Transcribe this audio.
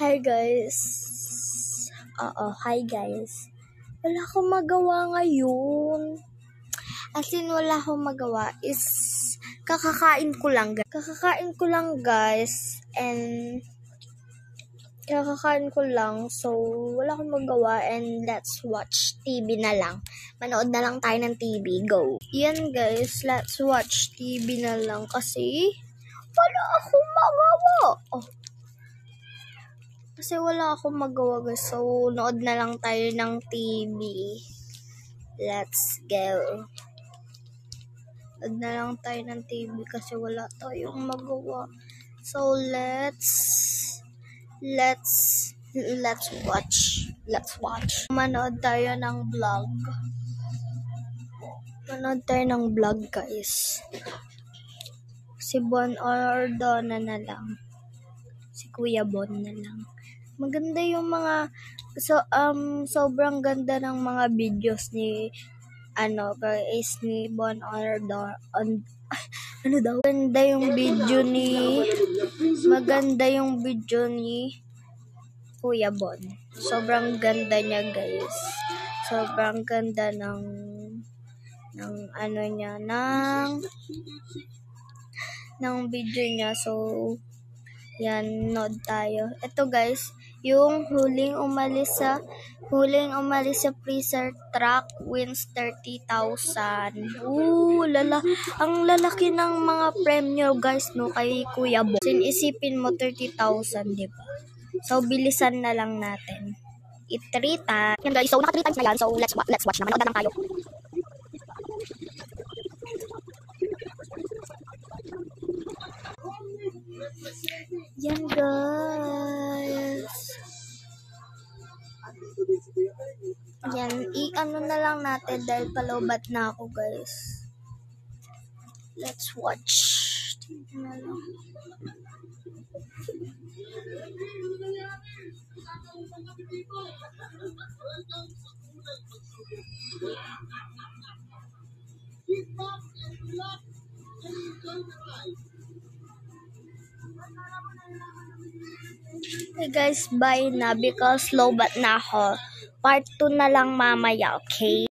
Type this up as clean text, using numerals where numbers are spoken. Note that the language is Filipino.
Hi guys. Hi guys. Wala akong magawa ngayon. As in, wala akong magawa is kakakain ko lang guys. And kakakain ko lang. So, wala akong magawa and let's watch TV na lang. Manood na lang tayo ng TV. Go. Yan guys, let's watch TV na lang kasi wala akong magawa. Kasi wala akong magawa guys. So, nood na lang tayo ng TV. Let's go. Nood na lang tayo ng TV kasi wala tayong magawa. So, let's watch. Manood tayo ng vlog. Manood tayo ng vlog guys. Si Bon Ordona na lang. Si Kuya Bon na lang. Maganda yung mga sobrang ganda ng mga videos ni guys ni Bon Ordona. Maganda yung video ni Kuya Bon. Sobrang ganda niya guys. Sobrang ganda ng video niya. So yan, nood tayo. Ito guys, yung huling umalis sa freezer truck wins 30,000. Ang lalaki ng mga premyo guys no kay Kuya Bo. Isipin mo 30,000, di ba? So bilisan na lang natin. 3 times. Yan guys, so naka 3 times na yan. So let's watch na. Manood na lang tayo. Yan guys. Yan, na lang natin dahil palobat na ako guys. Let's watch. Na lang. Hey guys, bye na because lobat na ako. Part 2 na lang mamaya, okay?